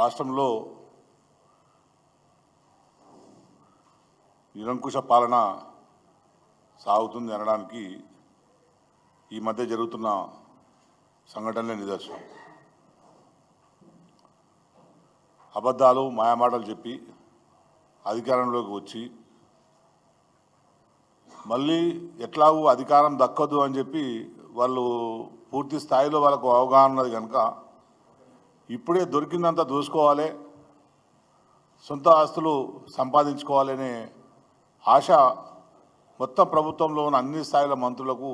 రాష్ట్రంలో నిరంకుశ పాలన సాగుతుంది అనడానికి ఈ మధ్య జరుగుతున్న సంఘటనలే నిదర్శనం. అబద్ధాలు మాయమాటలు చెప్పి అధికారంలోకి వచ్చి మళ్ళీ ఎట్లాగూ అధికారం దక్కదు అని చెప్పి వాళ్ళు పూర్తి స్థాయిలో వాళ్ళకు అవగాహన ఉన్నది కనుక ఇప్పుడే దొరికిందంతా దోసుకోవాలి, సొంత ఆస్తులు సంపాదించుకోవాలనే ఆశ మొత్తం ప్రభుత్వంలో ఉన్న అన్ని స్థాయిల మంత్రులకు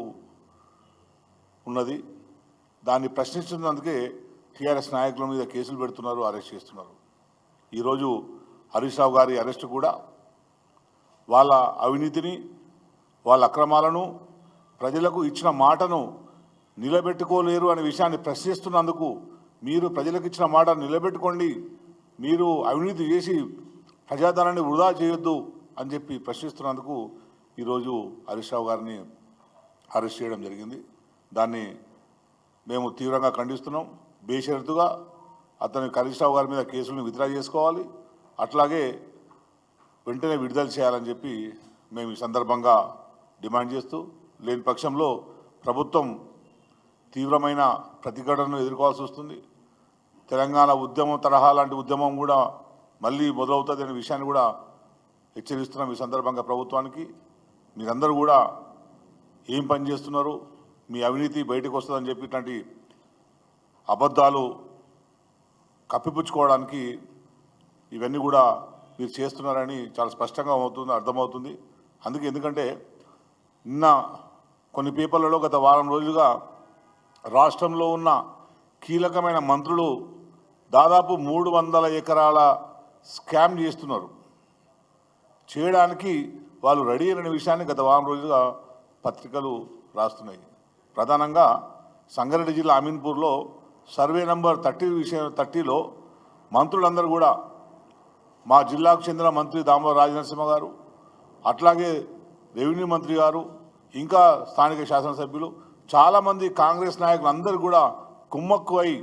ఉన్నది. దాన్ని ప్రశ్నిస్తున్నందుకే టీఆర్ఎస్ నాయకుల మీద కేసులు పెడుతున్నారు, అరెస్ట్ చేస్తున్నారు. ఈరోజు హరీష్ రావు గారి అరెస్టు కూడా వాళ్ళ అవినీతిని, వాళ్ళ అక్రమాలను, ప్రజలకు ఇచ్చిన మాటను నిలబెట్టుకోలేరు అనే విషయాన్ని ప్రశ్నిస్తున్నందుకు, మీరు ప్రజలకు ఇచ్చిన మాట నిలబెట్టుకోండి, మీరు అవినీతి చేసి ప్రజాధనాన్ని వృధా చేయొద్దు అని చెప్పి ప్రశ్నిస్తున్నందుకు ఈరోజు హరీష్ రావు గారిని అరెస్ట్ చేయడం జరిగింది. దాన్ని మేము తీవ్రంగా ఖండిస్తున్నాం. బేషరతుగా అతని హరీష్ రావు గారి మీద కేసులను విత్డ్రా చేసుకోవాలి, అట్లాగే వెంటనే విడుదల చేయాలని చెప్పి మేము ఈ సందర్భంగా డిమాండ్ చేస్తూ, లేని పక్షంలో ప్రభుత్వం తీవ్రమైన ప్రతిఘటనను ఎదుర్కోవాల్సి వస్తుంది. తెలంగాణ ఉద్యమం తరహా లాంటి ఉద్యమం కూడా మళ్ళీ మొదలవుతుంది అనే విషయాన్ని కూడా హెచ్చరిస్తున్నాం. ఈ సందర్భంగా ప్రభుత్వానికి, మీరందరూ కూడా ఏం పని చేస్తున్నారు, మీ అవినీతి బయటకు వస్తుందని చెప్పి ఇట్లాంటి అబద్ధాలు కప్పిపుచ్చుకోవడానికి ఇవన్నీ కూడా మీరు చేస్తున్నారని చాలా స్పష్టంగా అర్థమవుతుంది. ఎందుకంటే నిన్న కొన్ని పేపర్లలో గత వారం రోజులుగా రాష్ట్రంలో ఉన్న కీలకమైన మంత్రులు దాదాపు 300 ఎకరాల స్కామ్ చేస్తున్నారు. చేయడానికి వాళ్ళు రెడీ అయిన విషయాన్ని గత వారం రోజులుగా పత్రికలు రాస్తున్నాయి. ప్రధానంగా సంగారెడ్డి జిల్లా అమీన్పూర్లో సర్వే నంబర్ 30లో మంత్రులందరూ కూడా, మా జిల్లాకు చెందిన మంత్రి దామోదర రాజనరసింహ గారు, అట్లాగే రెవెన్యూ మంత్రి గారు, ఇంకా స్థానిక శాసనసభ్యులు, చాలామంది కాంగ్రెస్ నాయకులు అందరూ కూడా కుమ్మక్కు అయి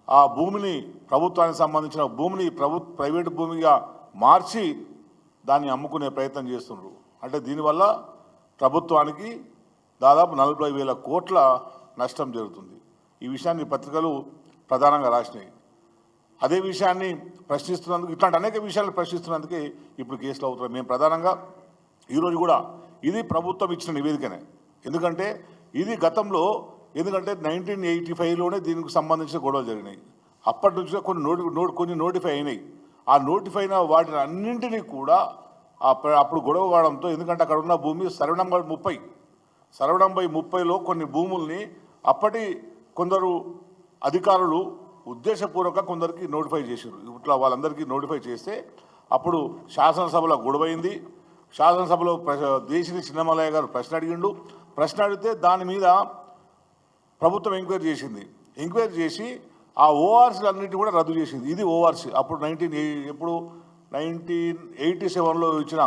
ఆ భూమిని, ప్రభుత్వానికి సంబంధించిన భూమిని ప్రైవేటు భూమిగా మార్చి దాన్ని అమ్ముకునే ప్రయత్నం చేస్తున్నారు. అంటే దీనివల్ల ప్రభుత్వానికి దాదాపు 40,000 కోట్ల నష్టం జరుగుతుంది. ఈ విషయాన్ని పత్రికలు ప్రధానంగా రాసినాయి. అదే విషయాన్ని ప్రశ్నిస్తున్నందుకు, ఇట్లాంటి అనేక విషయాలు ప్రశ్నిస్తున్నందుకే ఇప్పుడు కేసులు అవుతున్నాయి. మేము ప్రధానంగా ఈరోజు కూడా ఇది ప్రభుత్వం ఇచ్చిన నివేదికనే. ఎందుకంటే ఇది గతంలో 1985లోనే దీనికి సంబంధించిన గొడవలు జరిగినాయి. అప్పటి నుంచి కొన్ని నోటిఫై అయినాయి. ఆ నోటిఫై అయిన వాటిని అన్నింటినీ కూడా అప్పుడు గొడవ వాడడంతో, ఎందుకంటే అక్కడ ఉన్న భూమి సర్వే నంబర్ 30లో కొన్ని భూముల్ని అప్పటి కొందరు అధికారులు ఉద్దేశపూర్వక కొందరికి నోటిఫై చేశారు. ఇట్లా వాళ్ళందరికీ నోటిఫై చేస్తే అప్పుడు శాసనసభలో గొడవైంది. శాసనసభలో దేశిని చిన్నమలయ్య గారు ప్రశ్న అడిగితే దాని మీద ప్రభుత్వం ఎంక్వైరీ చేసింది. ఎంక్వైరీ చేసి ఆ ఓఆర్సీలు అన్నింటినీ కూడా రద్దు చేసింది. ఇది ఓఆర్సీ. అప్పుడు 1987లో ఇచ్చిన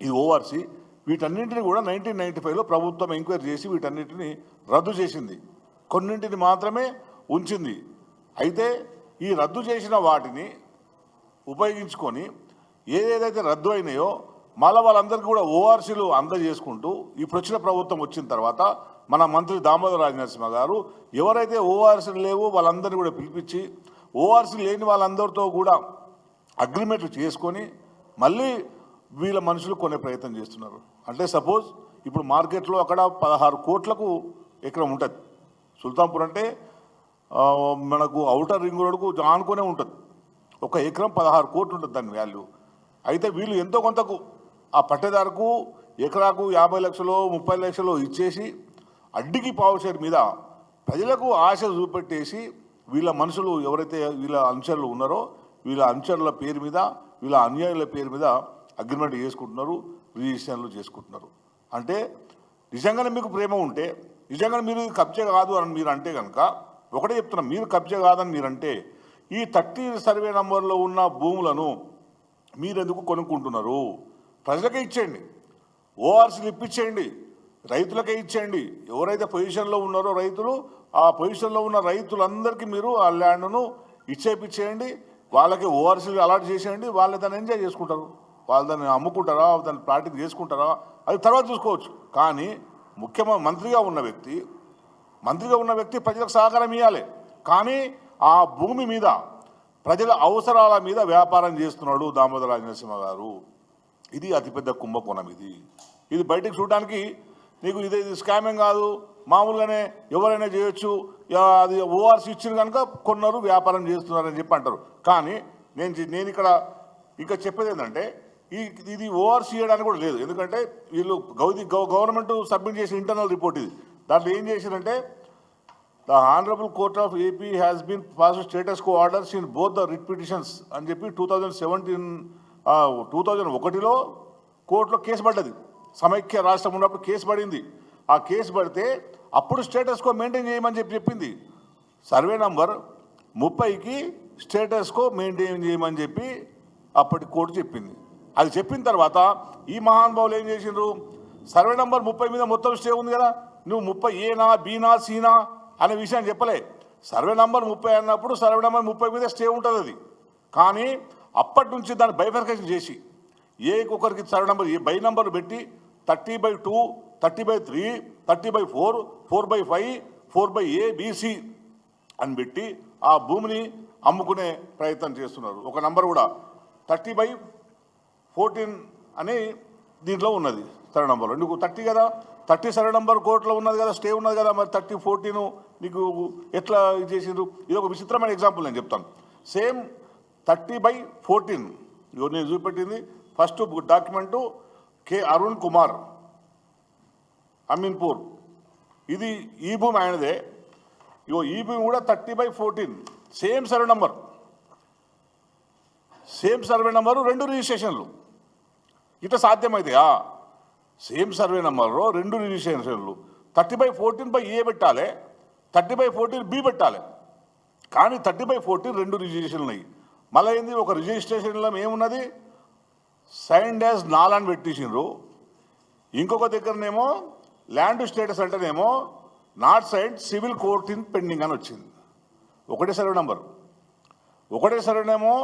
ఈ ఓఆర్సీ, వీటన్నింటినీ కూడా 1995లో ప్రభుత్వం ఎంక్వైరీ చేసి వీటన్నింటినీ రద్దు చేసింది. కొన్నింటిని మాత్రమే ఉంచింది. అయితే ఈ రద్దు చేసిన వాటిని ఉపయోగించుకొని ఏదేదైతే రద్దు అయినాయో మళ్ళీ వాళ్ళందరికీ కూడా ఓఆర్సీలు అందజేసుకుంటూ, ఇప్పుడు వచ్చిన ప్రభుత్వం వచ్చిన తర్వాత మన మంత్రి దామోదర రాజనరసింహ గారు ఎవరైతే ఓఆర్సీలు లేవో వాళ్ళందరినీ కూడా పిలిపించి ఓఆర్సీ లేని వాళ్ళందరితో కూడా అగ్రిమెంట్లు చేసుకొని మళ్ళీ వీళ్ళ మనుషులు కొనే ప్రయత్నం చేస్తున్నారు. అంటే సపోజ్ ఇప్పుడు మార్కెట్లో అక్కడ 16 కోట్లకు ఎకరం ఉంటుంది. సుల్తాన్పూర్ అంటే మనకు ఔటర్ రింగ్ రోడ్కు ఆనుకునే ఉంటుంది. ఒక ఎకరం 16 కోట్లు ఉంటుంది దాని వాల్యూ. అయితే వీళ్ళు ఎంతో కొంతకు ఆ పట్టేదారుకు ఎకరాకు 50 లక్షలు 30 లక్షలు ఇచ్చేసి అడ్డికి పావుషేర్ మీద ప్రజలకు ఆశ చూపెట్టేసి వీళ్ళ మనుషులు ఎవరైతే వీళ్ళ అనుచరులు ఉన్నారో వీళ్ళ అనుచరుల పేరు మీద, వీళ్ళ అన్యాయుల పేరు మీద అగ్రిమెంట్ చేసుకుంటున్నారు, రిజిస్ట్రేషన్లు చేసుకుంటున్నారు. అంటే నిజంగానే మీకు ప్రేమ ఉంటే, నిజంగానే మీరు కబ్జా కాదు అని మీరు అంటే కనుక, ఒకటే చెప్తున్నాం, మీరు కబ్జా కాదని మీరంటే ఈ 30 సర్వే నంబర్లో ఉన్న భూములను మీరెందుకు కొనుక్కుంటున్నారు? ప్రజలకే ఇచ్చేయండి, ఓఆర్సీలు ఇప్పించేయండి, రైతులకే ఇచ్చేయండి. ఎవరైతే పొజిషన్లో ఉన్నారో రైతులు, ఆ పొజిషన్లో ఉన్న రైతులందరికీ మీరు ఆ ల్యాండ్ను ఇచ్చేయండి, వాళ్ళకి ఓఆర్సీలు అలాట్ చేసేయండి, వాళ్ళు దాన్ని ఎంజాయ్ చేసుకుంటారు, వాళ్ళు దాన్ని అమ్ముకుంటారా, దాన్ని ప్లాటింగ్ చేసుకుంటారా, అది తర్వాత చూసుకోవచ్చు. కానీ మంత్రిగా ఉన్న వ్యక్తి ప్రజలకు సహకారం ఇవ్వాలి. కానీ ఆ భూమి మీద ప్రజల అవసరాల మీద వ్యాపారం చేస్తున్నాడు దామోదర రాజనరసింహ గారు. ఇది అతిపెద్ద కుంభకోణం. ఇది బయటకు చూడడానికి నీకు ఇది స్కామేం కాదు, మామూలుగానే ఎవరైనా చేయొచ్చు, అది ఓఆర్సీ ఇచ్చిన కనుక కొన్నారు, వ్యాపారం చేస్తున్నారని చెప్పి అంటారు. కానీ నేను ఇక్కడ ఇంకా చెప్పేది ఏంటంటే ఇది ఓఆర్సీ చేయడానికి కూడా లేదు. ఎందుకంటే వీళ్ళు గవర్నమెంట్ సబ్మిట్ చేసిన ఇంటర్నల్ రిపోర్ట్ ఇది. దాంట్లో ఏం చేశారంటే the honourable court of AP has been pass status quo orders in both the writ petitions అని చెప్పి 2001లో కోర్టులో కేసు పడ్డది. సమైక్య రాష్ట్రం ఉన్నప్పుడు కేసు పడింది. ఆ కేసు పడితే అప్పుడు స్టేటస్ కో మెయింటైన్ చేయమని చెప్పింది. సర్వే నంబర్ 30కి స్టేటస్ కో మెయింటైన్ చేయమని చెప్పి అప్పటి కోర్టు చెప్పింది. అది చెప్పిన తర్వాత ఈ మహానుభావులు ఏం చేసిండ్రు, సర్వే నంబర్ 30 మీద మొత్తం స్టే ఉంది కదా, నువ్వు 30 ఏనా బీనా సీనా అనే విషయాన్ని చెప్పలే. సర్వే నంబర్ 30 అన్నప్పుడు సర్వే నంబర్ 30 మీద స్టే ఉంటుంది అది. కానీ అప్పటి నుంచి దాన్ని బైఫర్కేషన్ చేసి ఒకరికి సర్వే నంబర్ బై నంబర్ పెట్టి 30/2, 30/3, 30/4, 4/5, 4/A, BC అని పెట్టి ఆ భూమిని అమ్ముకునే ప్రయత్నం చేస్తున్నారు. ఒక నంబర్ కూడా 30/14 అని దీంట్లో ఉన్నది సర్వే నంబర్లో. నీకు 30 కదా, 30 సర్వే నంబర్ కోర్టులో ఉన్నది కదా, స్టే ఉన్నది కదా, మరి 30/14 నీకు ఎట్లా ఇది చేసిండ్రు? ఇది ఒక విచిత్రమైన ఎగ్జాంపుల్ నేను చెప్తాను. సేమ్ 30/14 నేను చూపెట్టింది first document K Arun Kumar Ameenpur. ఇది ఈ భూమి ఆయనదే. ఈ భూమి కూడా 30/14 సేమ్ సర్వే నంబరు, 2 రిజిస్ట్రేషన్లు. ఇట్లా సాధ్యమైతాయా? సేమ్ సర్వే నెంబర్లో 2 రిజిస్ట్రేషన్లు, 30/14/A పెట్టాలి, 30/14B పెట్టాలి. కానీ 30/14 2 రిజిస్ట్రేషన్లు ఉన్నాయి. మళ్ళీ ఏంది, ఒక రిజిస్ట్రేషన్లో ఏమున్నది, సైన్డ్ యాజ్ నాల్ అని పెట్టేసిండ్రు. ఇంకొక దగ్గరనేమో ల్యాండ్ స్టేటస్ అంటేనేమో not signed, civil court in pending అని వచ్చింది. ఒకటే సర్వే నెంబర్, ఒకటే సర్వేనేమో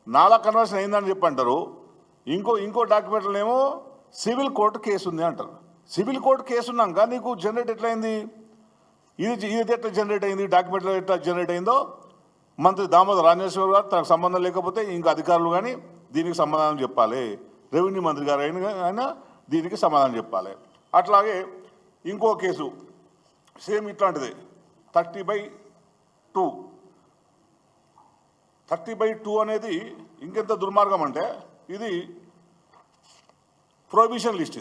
నాలా కన్వర్షన్ అయిందని చెప్పి అంటారు. ఇంకో డాక్యుమెంట్లోనేమో సివిల్ కోర్టు కేసు ఉంది అంటారు. సివిల్ కోర్టు కేసు ఉన్నాక నీకు జనరేట్ ఎట్లయింది, ఇది ఎట్లా జనరేట్ అయింది, డాక్యుమెంట్లో ఎట్లా జనరేట్ అయిందో మంత్రి దామోదర రాజనరసింహ గారు తనకు సంబంధం లేకపోతే ఇంకా అధికారులు కానీ దీనికి సమాధానం చెప్పాలి. రెవెన్యూ మంత్రి గారు అయినా దీనికి సమాధానం చెప్పాలి. అట్లాగే ఇంకో కేసు సేమ్ ఇట్లాంటిదే 30/2. 30/2 అనేది ఇంకెంత దుర్మార్గం అంటే ఇది ప్రొహిబిషన్ లిస్ట్.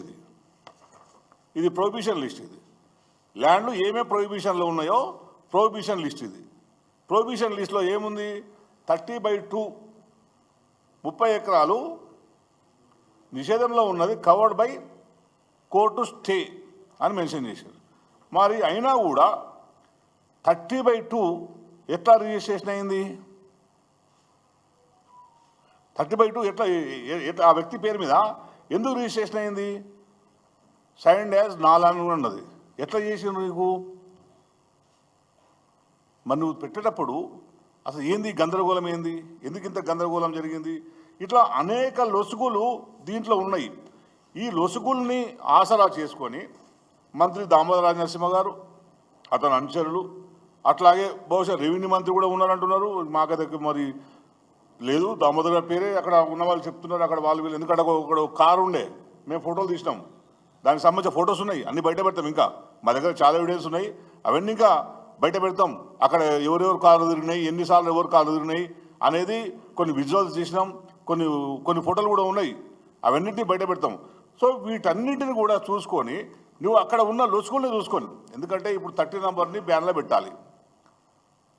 ఇది ప్రొహిబిషన్ లిస్ట్. ల్యాండ్లు ఏమేమి ప్రొహిబిషన్లో ఉన్నాయో ప్రొహిబిషన్ లిస్ట్ ఇది. ప్రొహిబిషన్ లిస్ట్లో ఏముంది, 30/2 30 ఎకరాలు నిషేధంలో ఉన్నది, కవర్డ్ బై కోర్టు స్టే అని మెన్షన్ చేశారు. మరి అయినా కూడా 30/2 ఎట్లా రిజిస్ట్రేషన్ అయింది, 30/2 ఎట్లా ఆ వ్యక్తి పేరు మీద ఎందుకు రిజిస్ట్రేషన్ అయింది? సైన్డ్ యాజ్ నాల్ అని ఉన్నది. ఎట్లా చేసిండ్రు నీకు? మరి నువ్వు పెట్టేటప్పుడు అసలు ఏంది గందరగోళం, ఏంది, ఎందుకు ఇంత గందరగోళం జరిగింది? ఇట్లా అనేక లొసుగులు దీంట్లో ఉన్నాయి. ఈ లొసుగుల్ని ఆసరా చేసుకొని మంత్రి దామోదర రాజనరసింహ గారు, అతని అనుచరులు, అట్లాగే బహుశా రెవెన్యూ మంత్రి కూడా ఉన్నారంటున్నారు. మాకైతే మరి లేదు, దామోదర్ గారి పేరే అక్కడ ఉన్న వాళ్ళు చెప్తున్నారు. అక్కడ వీళ్ళు ఎందుకంటే ఒక కారు ఉండే, మేము ఫోటోలు తీసినాం, దానికి సంబంధించిన ఫొటోస్ ఉన్నాయి, అన్నీ బయట పెడతాం. ఇంకా మా దగ్గర చాలా ఎవిడెన్స్ ఉన్నాయి, అవన్నీ ఇంకా బయట పెడతాం. అక్కడ ఎవరెవరు కార్లు తిరిగినాయి, ఎన్నిసార్లు ఎవరు కార్లు తిరిగినాయి అనేది కొన్ని విజువల్స్ తీసినాం, కొన్ని ఫోటోలు కూడా ఉన్నాయి, అవన్నింటినీ బయట పెడతాం. సో వీటన్నింటిని కూడా చూసుకొని నువ్వు అక్కడ ఉన్న లొసుగుల్ని చూసుకొని, ఎందుకంటే ఇప్పుడు 30 నంబర్ని బ్యాన్లో పెట్టాలి,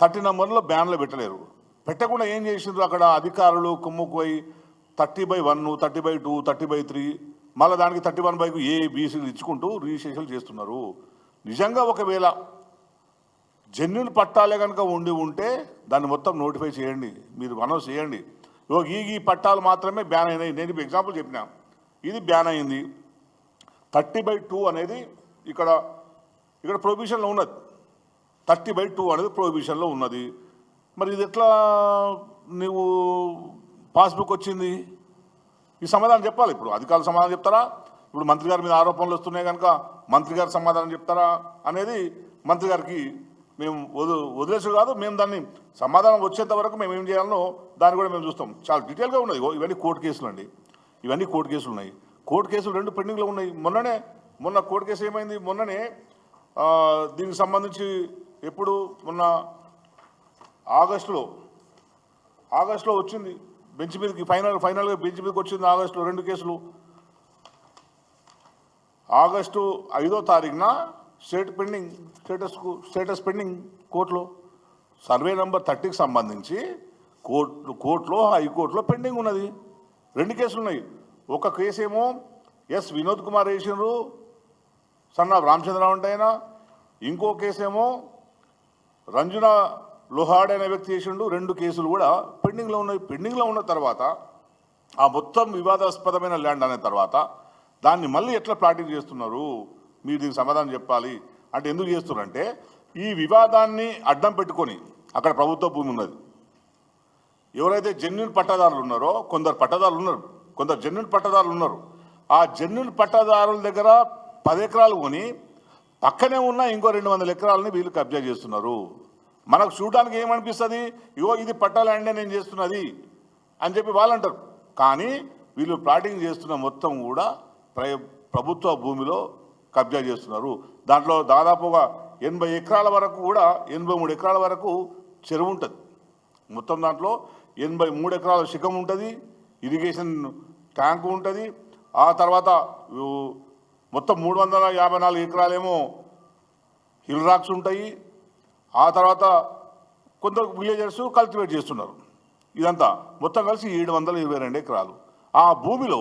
30 నంబర్లో బ్యాన్లో పెట్టలేరు. పెట్టకుండా ఏం చేసిండ్రు అక్కడ అధికారులు కుమ్ముకుపోయి 30/1, 30/2, 30/3 మళ్ళీ దానికి 31/A, BCలు ఇచ్చుకుంటూ రిజిస్ట్రేషన్లు చేస్తున్నారు. నిజంగా ఒకవేళ జెన్యున్ పట్టాలే కనుక ఉంటే దాన్ని మొత్తం నోటిఫై చేయండి, మీరు అనౌన్స్ చేయండి. ఈ పట్టాలు మాత్రమే బ్యాన్ అయినాయి. నేను ఇప్పుడు ఎగ్జాంపుల్ చెప్పినా, ఇది బ్యాన్ అయింది. 30/2 అనేది ఇక్కడ ప్రొహిబిషన్లో ఉన్నది, 30/2 అనేది ప్రొహిబిషన్లో ఉన్నది. మరి ఇది ఎట్లా నువ్వు పాస్బుక్ వచ్చింది? ఈ సమాధానం చెప్పాలి. ఇప్పుడు అధికారులు సమాధానం చెప్తారా, ఇప్పుడు మంత్రి గారి మీద ఆరోపణలు వస్తున్నాయి కనుక మంత్రి గారు సమాధానం చెప్తారా అనేది మంత్రి గారికి మేము వదిలేసు కాదు. మేము దాన్ని సమాధానం వచ్చేంత వరకు మేము ఏం చేయాలనో దాన్ని కూడా మేము చూస్తాం. చాలా డీటెయిల్గా ఉన్నది. ఇవన్నీ కోర్టు కేసులు అండి, ఇవన్నీ కోర్టు కేసులు ఉన్నాయి. కోర్టు కేసులు 2 పెండింగ్లో ఉన్నాయి. మొన్న కోర్టు కేసు ఏమైంది? మొన్ననే దీనికి సంబంధించి ఎప్పుడు మొన్న ఆగస్టులో వచ్చింది బెంచ్ మీదకి, ఫైనల్గా బెంచ్ మీదకి వచ్చింది ఆగస్టులో 2 కేసులు. ఆగస్టు 5వ తారీఖున స్టేటస్ పెండింగ్ కోర్టులో. సర్వే నెంబర్ 30కి సంబంధించి కోర్టులో హైకోర్టులో పెండింగ్ ఉన్నది. 2 కేసులు ఉన్నాయి. ఒక కేసేమో ఎస్ వినోద్ కుమార్ వేసిండ్రు, సన్ ఆఫ్ రామచంద్రరావు అంటే ఆయన. ఇంకో కేసేమో రంజునా లోహాడ్ అనే వ్యక్తి చేసిండు. 2 కేసులు కూడా పెండింగ్లో ఉన్నాయి. పెండింగ్లో ఉన్న తర్వాత ఆ మొత్తం వివాదాస్పదమైన ల్యాండ్ అనే తర్వాత దాన్ని మళ్ళీ ఎట్లా ప్లాటింగ్ చేస్తున్నారు, మీరు దీనికి సమాధానం చెప్పాలి. అంటే ఎందుకు చేస్తున్నారంటే ఈ వివాదాన్ని అడ్డం పెట్టుకొని అక్కడ ప్రభుత్వ భూమి ఉన్నది. ఎవరైతే జెన్యున్ పట్టాదారులు ఉన్నారో, కొందరు జెన్యున్ పట్టాదారులు ఉన్నారు. ఆ జెన్యున్ పట్టాదారుల దగ్గర 10 ఎకరాలు కొని పక్కనే ఉన్న ఇంకో 200 ఎకరాలని వీళ్ళు కబ్జా చేస్తున్నారు. మనకు చూడడానికి ఏమనిపిస్తుంది, ఇగో ఇది పట్టా ల్యాండే నేను చేస్తున్నది అని చెప్పి వాళ్ళు అంటారు. కానీ వీళ్ళు ప్లాటింగ్ చేస్తున్న మొత్తం కూడా ప్రభుత్వ భూమిలో కబ్జా చేస్తున్నారు. దాంట్లో దాదాపుగా 80 ఎకరాల వరకు కూడా 83 ఎకరాల వరకు చెరువు ఉంటుంది. మొత్తం దాంట్లో 83 ఎకరాల శిఖం ఉంటుంది, ఇరిగేషన్ ట్యాంకు ఉంటుంది. ఆ తర్వాత మొత్తం 354 ఎకరాలేమో హిల్ రాక్స్ ఉంటాయి. ఆ తర్వాత కొందరు విలేజర్స్ కల్టివేట్ చేస్తున్నారు. ఇదంతా మొత్తం కలిసి 722 ఎకరాలు. ఆ భూమిలో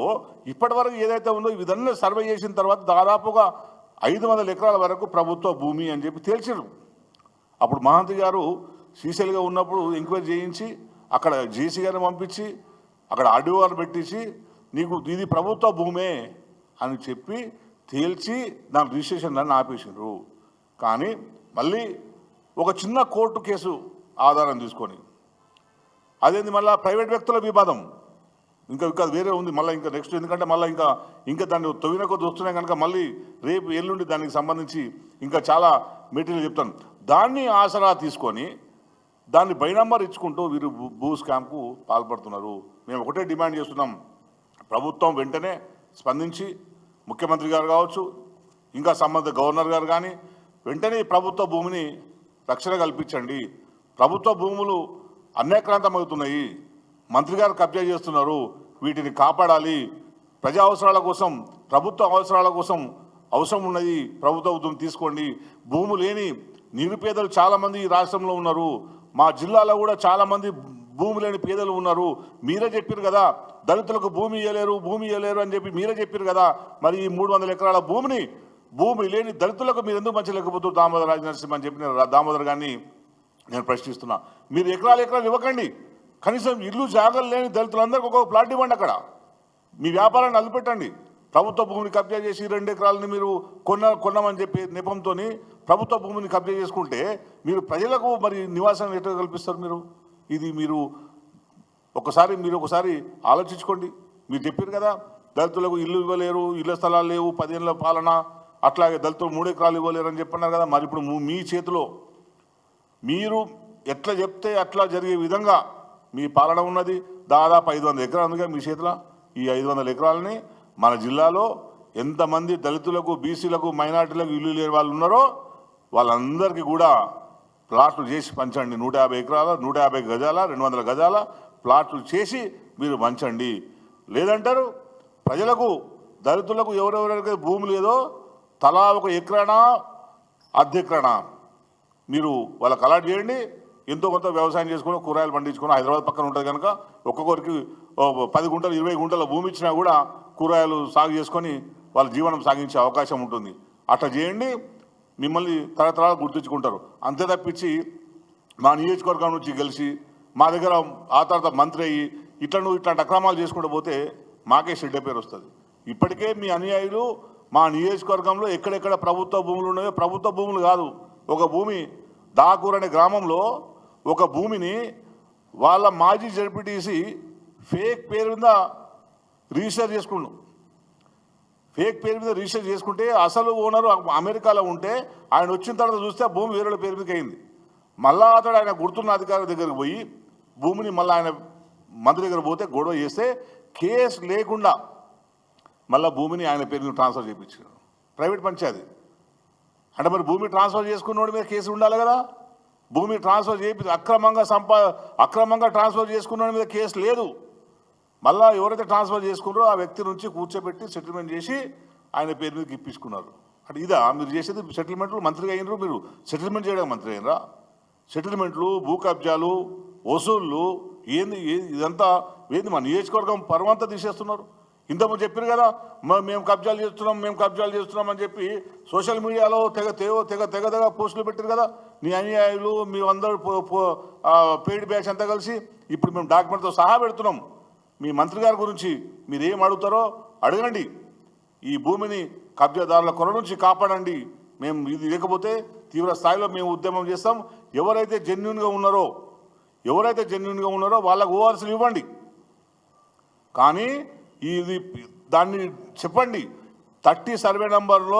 ఇప్పటివరకు ఏదైతే ఉందో ఇదన్నీ సర్వే చేసిన తర్వాత దాదాపుగా 500 ఎకరాల వరకు ప్రభుత్వ భూమి అని చెప్పి తేల్చారు. అప్పుడు మహాంతి గారు శ్రీశైలిగా ఉన్నప్పుడు ఎంక్వైరీ చేయించి అక్కడ జేసీ గారిని పంపించి అక్కడ ఆర్డీఓ గారిని పెట్టించి నీకు ఇది ప్రభుత్వ భూమే అని చెప్పి తేల్చి దాని రిజిస్ట్రేషన్ దాన్ని ఆపేసిండ్రు. కానీ మళ్ళీ ఒక చిన్న కోర్టు కేసు ఆధారం తీసుకొని అదేంది మళ్ళీ ప్రైవేట్ వ్యక్తుల వివాదం ఇంకా వేరే ఉంది మళ్ళీ ఇంకా నెక్స్ట్. ఎందుకంటే మళ్ళీ ఇంకా దాన్ని తొవ్విన కొద్ది వస్తున్నాయి కనుక మళ్ళీ రేపు ఎల్లుండి దానికి సంబంధించి ఇంకా చాలా మెటీరియల్ చెప్తాను. దాన్ని ఆసరా తీసుకొని దాన్ని బై నంబర్ ఇచ్చుకుంటూ వీరు భూ స్కామ్కు పాల్పడుతున్నారు. మేము ఒకటే డిమాండ్ చేస్తున్నాం, ప్రభుత్వం వెంటనే స్పందించి ముఖ్యమంత్రి గారు కావచ్చు, ఇంకా సంబంధిత గవర్నర్ గారు కానీ వెంటనే ప్రభుత్వ భూమిని రక్షణ కల్పించండి. ప్రభుత్వ భూములు అన్యాక్రాంతమవుతున్నాయి, మంత్రి గారు కబ్జా చేస్తున్నారు, వీటిని కాపాడాలి. ప్రజా అవసరాల కోసం, ప్రభుత్వ అవసరాల కోసం అవసరం ఉన్నది, ప్రభుత్వ భూమి తీసుకోండి. భూము లేని నిరుపేదలు చాలామంది ఈ రాష్ట్రంలో ఉన్నారు. మా జిల్లాలో కూడా చాలామంది భూమి లేని పేదలు ఉన్నారు. మీరే చెప్పారు కదా దళితులకు భూమి ఇవ్వలేరు అని చెప్పి మీరే చెప్పారు కదా. మరి ఈ 300 ఎకరాల భూమి లేని దళితులకు మీరు ఎందుకు మంచి లేకపోతే దామోదర్ రాజనరసింహ అని చెప్పిన దామోదర్ గారిని నేను ప్రశ్నిస్తున్నా. మీరు ఎకరాలు ఇవ్వకండి, కనీసం ఇల్లు జాగలు లేని దళితులందరికీ ఒక్కొక్క ప్లాట్ ఇవ్వండి. అక్కడ మీ వ్యాపారాన్ని అదుపెట్టండి. ప్రభుత్వ భూమిని కబ్జా చేసి 2 ఎకరాలని మీరు కొన్నామని చెప్పి నెపంతో ప్రభుత్వ భూమిని కబ్జా చేసుకుంటే మీరు ప్రజలకు మరి నివాసం ఎట్లా కల్పిస్తారు? మీరు ఒకసారి ఆలోచించుకోండి. మీరు చెప్పారు కదా దళితులకు ఇల్లు ఇవ్వలేరు, ఇళ్ల స్థలాలు లేవు, 10 ఏళ్ళ పాలన, అట్లాగే దళితులు 3 ఎకరాలు ఇవ్వలేరు అని చెప్పన్నారు కదా. మరి ఇప్పుడు మీ చేతిలో మీరు ఎట్లా చెప్తే అట్లా జరిగే విధంగా మీ పాలన ఉన్నది. దాదాపు 500 ఎకరాలు ఉందిగా మీ చేతిలో. ఈ 500 ఎకరాలని మన జిల్లాలో ఎంతమంది దళితులకు, బీసీలకు, మైనార్టీలకు ఇల్లు లేని వాళ్ళు ఉన్నారో వాళ్ళందరికీ కూడా ప్లాట్లు చేసి పంచండి. 150 ఎకరాల, 150 గజాల, 200 గజాల ప్లాట్లు చేసి మీరు పంచండి. లేదంటారు ప్రజలకు, దళితులకు ఎవరెవరైతే భూమి లేదో తలా 1 ఎకరానా, అర్ధ ఎకరానా మీరు వాళ్ళకి అలాట్ చేయండి. ఎంతో కొంత వ్యవసాయం చేసుకుని కూరగాయలు పండించుకుని హైదరాబాద్ పక్కన ఉంటుంది కనుక ఒక్కొక్కరికి 10 గుంటలు 20 గుంటల భూమి ఇచ్చినా కూడా కూరగాయలు సాగు చేసుకొని వాళ్ళ జీవనం సాగించే అవకాశం ఉంటుంది. అట్లా చేయండి, మిమ్మల్ని తరతరాలు గుర్తుంచుకుంటారు. అంతే తప్పించి మా నియోజకవర్గం నుంచి గెలిచి మా దగ్గర ఆ తర్వాత మంత్రి అయ్యి ఇట్లాంటి అక్రమాలు చేసుకుంటూ పోతే మాకే చెడ్డ పేరు వస్తుంది. ఇప్పటికే మీ అనుయాయులు మా నియోజకవర్గంలో ఎక్కడెక్కడ ప్రభుత్వ భూములు ఉన్నాయో, ప్రభుత్వ భూములు కాదు, ఒక భూమి దాకూర్ అనే గ్రామంలో ఒక భూమిని వాళ్ళ మాజీ జడ్పీటీసీ ఫేక్ పేరు మీద రిజిస్టర్ చేసుకున్నాం. ఫేక్ పేరు మీద రిజిస్టర్ చేసుకుంటే అసలు ఓనరు అమెరికాలో ఉంటే ఆయన వచ్చిన తర్వాత చూస్తే ఆ భూమి వేరే పేరు మీదకి అయింది. మళ్ళా అతడు ఆయన గుర్తున్న అధికారి దగ్గరికి పోయి భూమిని మళ్ళీ ఆయన మంత్రి దగ్గర పోతే గొడవ చేస్తే కేసు లేకుండా మళ్ళీ భూమిని ఆయన పేరు మీద ట్రాన్స్ఫర్ చేయించారు. ప్రైవేట్ పంచాయతీ అంటే మరి భూమి ట్రాన్స్ఫర్ చేసుకున్నోడి మీద కేసు ఉండాలి కదా. భూమి ట్రాన్స్ఫర్ చేయించి అక్రమంగా ట్రాన్స్ఫర్ చేసుకున్న మీద కేసు లేదు. మళ్ళీ ఎవరైతే ట్రాన్స్ఫర్ చేసుకున్నారో ఆ వ్యక్తి నుంచి కూర్చోబెట్టి సెటిల్మెంట్ చేసి ఆయన పేరు మీదకి ఇప్పించుకున్నారు. అంటే ఇదా మీరు చేసేది? సెటిల్మెంట్లు మంత్రిగా అయినరు, మీరు సెటిల్మెంట్ చేయడానికి మంత్రి అయినరా? సెటిల్మెంట్లు, భూ కబ్జాలు, వసూళ్ళు ఏంది? ఇదంతా ఏంది? మా నియోజకవర్గం పరమంతా తీసేస్తున్నారు. ఇంతకుముందు చెప్పారు కదా మేము కబ్జాలు చేస్తున్నాం అని చెప్పి సోషల్ మీడియాలో తెగ పోస్టులు పెట్టారు కదా. నీ అనుయాయులు మీ అందరూ పెయిడ్ బ్యాచ్ అంతా కలిసి ఇప్పుడు మేము డాక్యుమెంట్తో సహా పెడుతున్నాం. మీ మంత్రి గారి గురించి మీరు ఏం అడుగుతారో అడగండి. ఈ భూమిని కబ్జాదారుల కొర నుంచి కాపాడండి. మేము ఇది లేకపోతే తీవ్ర స్థాయిలో మేము ఉద్యమం చేస్తాం. ఎవరైతే జెన్యూన్గా ఉన్నారో వాళ్ళకు ఓఆర్సీలు ఇవ్వండి. కానీ ఇది దాన్ని చెప్పండి 30 సర్వే నంబర్లో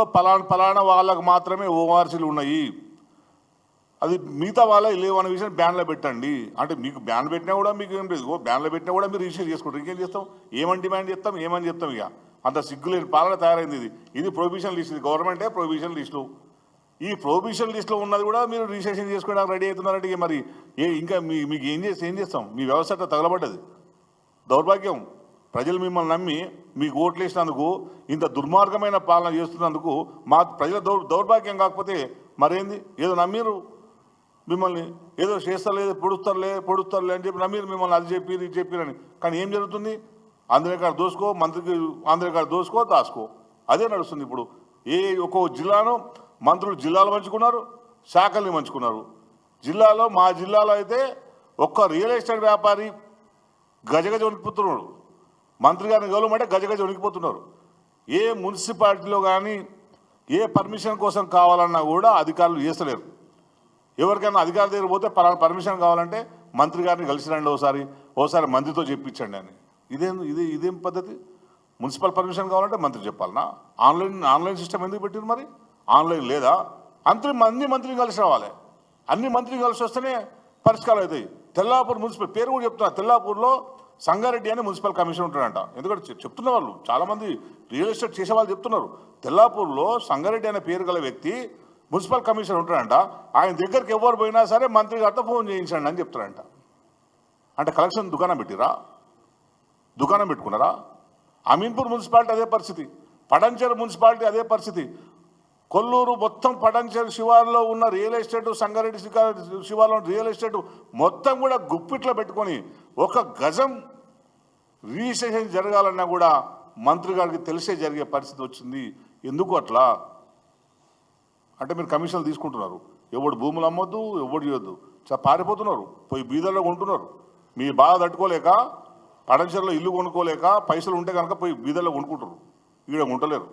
పలానా వాళ్ళకు మాత్రమే ఓఆర్సీలు ఉన్నాయి, అది మిగతా వాళ్ళ లేవన్న విషయం బ్యాన్లో పెట్టండి. అంటే మీకు బ్యాన్ పెట్టినా కూడా మీకు ఏం లేదు, బ్యాన్లో పెట్టినా కూడా మీరు రిజిస్టర్ చేసుకుంటారు. ఇంకేం చేస్తాం? ఏమని డిమాండ్ చేస్తాం? ఏమని చెప్తాం? ఇక అంత సిగ్గులేని పాలన తయారైంది. ఇది ప్రొహిబిషన్ లిస్ట్, ఇది గవర్నమెంటే ప్రొహిబిషన్ లిస్టు. ఈ ప్రొహిబిషన్ లిస్టులో ఉన్నది కూడా మీరు రిజిస్ట్రేషన్ చేసుకోవడానికి రెడీ అవుతున్నారంటే మరి ఇంకా మీకు ఏం చేస్తాం? మీ వ్యవస్థ తగలబడ్డది. దౌర్భాగ్యం. ప్రజలు మిమ్మల్ని నమ్మి మీకు ఓట్లు వేసినందుకు, ఇంత దుర్మార్గమైన పాలన చేస్తున్నందుకు మా ప్రజల దౌర్భాగ్యం కాకపోతే మరేంది? ఏదో నమ్మిరు మిమ్మల్ని, ఏదో చేస్తలేదు, పొడుస్తారులే అని చెప్పి నమ్మిరు మిమ్మల్ని. అది చెప్పిరు ఇది చెప్పిరని. కానీ ఏం జరుగుతుంది? ఆంధ్ర కార్డు దోసుకో, మంత్రికి ఆంధ్ర కార్డు దోసుకో, దాసుకో, అదే నడుస్తుంది. ఇప్పుడు ఒక్కో జిల్లాను మంత్రులు జిల్లాలు పంచుకున్నారు, శాఖల్ని పంచుకున్నారు. మా జిల్లాలో అయితే ఒక్క రియల్ ఎస్టేట్ వ్యాపారి గజగజ వణికిపోతున్నాడు. మంత్రి గారిని గౌరవమంటే గజగజ వణికిపోతున్నారు. ఏ మున్సిపాలిటీలో కానీ ఏ పర్మిషన్ కోసం కావాలన్నా కూడా అధికారులు చేస్తలేరు. ఎవరికైనా అధికారి దగ్గర పోతే పర్మిషన్ కావాలంటే మంత్రి గారిని కలిసి రండి, ఓసారి మంత్రితో చెప్పించండి అని. ఇదేం పద్ధతి? మున్సిపల్ పర్మిషన్ కావాలంటే మంత్రి చెప్పాలనా? ఆన్లైన్ సిస్టమ్ ఎందుకు పెట్టారు మరి? ఆన్లైన్ లేదా? అన్ని మంత్రిని కలిసి రావాలి. అన్ని మంత్రిని కలిసి వస్తేనే పరిష్కారం అవుతాయి. తెల్లాపూర్ మున్సిపల్ పేరు కూడా చెప్తున్నా, తెల్లాపూర్లో సంగారెడ్డి అని మున్సిపల్ కమిషన్ ఉంటాడంట. ఎందుకంటే చెప్తున్న వాళ్ళు చాలామంది రియల్ ఎస్టేట్ చేసే వాళ్ళు చెప్తున్నారు, తెల్లాపూర్లో సంగారెడ్డి అనే పేరు గల వ్యక్తి మున్సిపల్ కమిషన్ ఉంటాడంట. ఆయన దగ్గరికి ఎవరు పోయినా సరే మంత్రి గారితో ఫోన్ చేయించండి అని చెప్తారంట. అంటే కలెక్షన్ దుకాణం పెట్టుకున్నారా? అమీన్పూర్ మున్సిపాలిటీ అదే పరిస్థితి, పడంచేరు మున్సిపాలిటీ అదే పరిస్థితి. కొల్లూరు మొత్తం పడంచేరు శివార్లో ఉన్న రియల్ ఎస్టేట్, సంగారెడ్డి శివార్లో రియల్ ఎస్టేట్ మొత్తం కూడా గుప్పిట్లో పెట్టుకొని ఒక గజం రిజిస్ట్రేషన్ జరగాలన్నా కూడా మంత్రి గారికి తెలిసే జరిగే పరిస్థితి వచ్చింది. ఎందుకు అట్లా? అంటే మీరు కమిషన్లు తీసుకుంటున్నారు. ఎవడు భూములు అమ్మొద్దు, ఎవడు చేయొద్దు, పారిపోతున్నారు, పోయి బీదర్లో కొంటున్నారు. మీ బాధ తట్టుకోలేక, పడంచెర్లో ఇల్లు కొనుక్కోలేక, పైసలు ఉంటే కనుక పోయి బీదర్లో కొనుక్కుంటారు, ఈడ ఉండలేరు.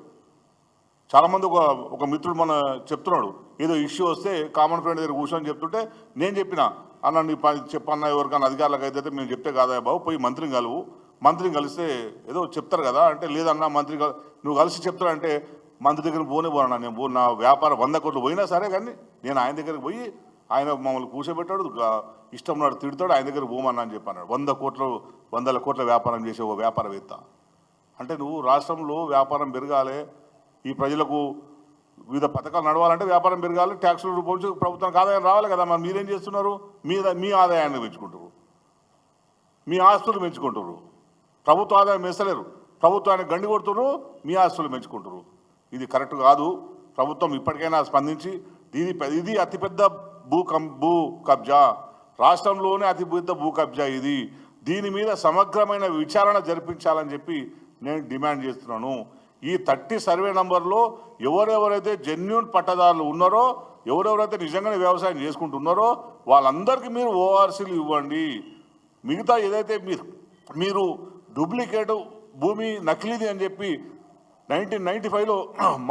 చాలామంది ఒక మిత్రుడు మన చెప్తున్నాడు, ఏదో ఇష్యూ వస్తే కామన్ ఫ్రెండ్ దగ్గర కూర్చొని చెప్తుంటే నేను చెప్పిన, అన్న నీ చెప్పన్న ఎవరికన్నా అధికారులకు అయితే మేము చెప్తే కాదా బాబు, పోయి మంత్రిని కలిస్తే ఏదో చెప్తారు కదా అంటే, లేదన్నా నువ్వు కలిసి చెప్తాడంటే మంత్రి దగ్గర పోనా, నేను నా వ్యాపారం 100 కోట్లు పోయినా సరే కానీ నేను ఆయన దగ్గరికి పోయి ఆయన మమ్మల్ని కూర్చోబెట్టాడు, ఇష్టం నాడు తిడతాడు, ఆయన దగ్గర పోమన్నా అని చెప్పన్నాడు. 100 కోట్ల వ్యాపారం చేసే ఓ వ్యాపారవేత్త అంటే, నువ్వు రాష్ట్రంలో వ్యాపారం పెరగాలి, ఈ ప్రజలకు వివిధ పథకాలు నడవాలంటే వ్యాపారం పెరగాలి, ట్యాక్సుల రూపొంచి ప్రభుత్వానికి ఆదాయం రావాలి కదా. మరి మీరేం చేస్తున్నారు? మీ ఆదాయాన్ని పెంచుకుంటారు, మీ ఆస్తులు పెంచుకుంటారు. ప్రభుత్వ ఆదాయం పెంచలేరు, ప్రభుత్వానికి గండి కొడుతున్నారు, మీ ఆస్తులు పెంచుకుంటారు. ఇది కరెక్ట్ కాదు. ప్రభుత్వం ఇప్పటికైనా స్పందించి ఇది అతిపెద్ద భూ కబ్జా, రాష్ట్రంలోనే అతిపెద్ద భూ కబ్జా ఇది, దీని మీద సమగ్రమైన విచారణ జరిపించాలని చెప్పి నేను డిమాండ్ చేస్తున్నాను. ఈ 30 సర్వే నంబర్లో ఎవరెవరైతే జెన్యూన్ పట్టదారులు ఉన్నారో, ఎవరెవరైతే నిజంగానే వ్యవసాయం చేసుకుంటున్నారో వాళ్ళందరికీ మీరు ఓఆర్సీలు ఇవ్వండి. మిగతా ఏదైతే మీరు డూప్లికేట్ భూమి నకిలీది అని చెప్పి 1995లో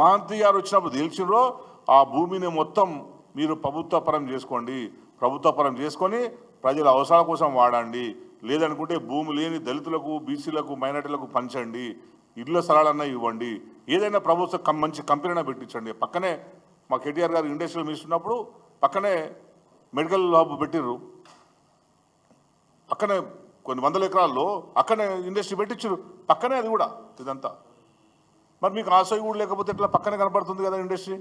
మహంతి గారు వచ్చినప్పుడు తెలిసినరో, ఆ భూమిని మొత్తం మీరు ప్రభుత్వ పరం చేసుకోండి. ప్రభుత్వ పరం చేసుకొని ప్రజల అవసరాల కోసం వాడండి. లేదనుకుంటే భూమి లేని దళితులకు, బీసీలకు, మైనార్టీలకు పంచండి. ఇళ్ళ స్థలాలన్నా ఇవ్వండి. ఏదైనా ప్రభుత్వం మంచి కంపెనీ పెట్టించండి. పక్కనే మా కేటీఆర్ గారు ఇండస్ట్రియల్ మినిస్టర్ ఉన్నప్పుడు పక్కనే మెడికల్ హబ్ పెట్టిర్రు. పక్కనే కొన్ని వందల ఎకరాల్లో అక్కనే ఇండస్ట్రీ పెట్టించారు. పక్కనే అది కూడా ఇదంతా. మరి మీకు ఆశ కూడా లేకపోతే ఎట్లా పక్కనే కనపడుతుంది కదా ఇండస్ట్రీ?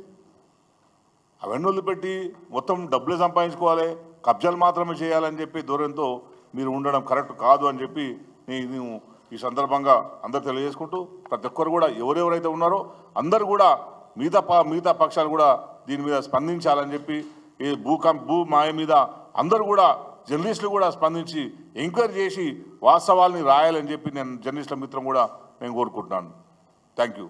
అవన్నీ వదిలిపెట్టి మొత్తం డబ్బులే సంపాదించుకోవాలి, కబ్జాలు మాత్రమే చేయాలని చెప్పి ధోరణితో మీరు ఉండడం కరెక్ట్ కాదు అని చెప్పి నేను ఈ సందర్భంగా అందరు తెలియజేసుకుంటూ, ప్రతి ఒక్కరు కూడా ఎవరెవరైతే ఉన్నారో అందరూ కూడా మిగతా పక్షాలు కూడా దీని మీద స్పందించాలని చెప్పి, ఈ భూ మాయ మీద అందరూ కూడా జర్నలిస్టులు కూడా స్పందించి ఎంక్వైరీ చేసి వాస్తవాల్ని రాయాలని చెప్పి నేను జర్నలిస్టుల మిత్రం కూడా నేను కోరుకుంటున్నాను. Thank you.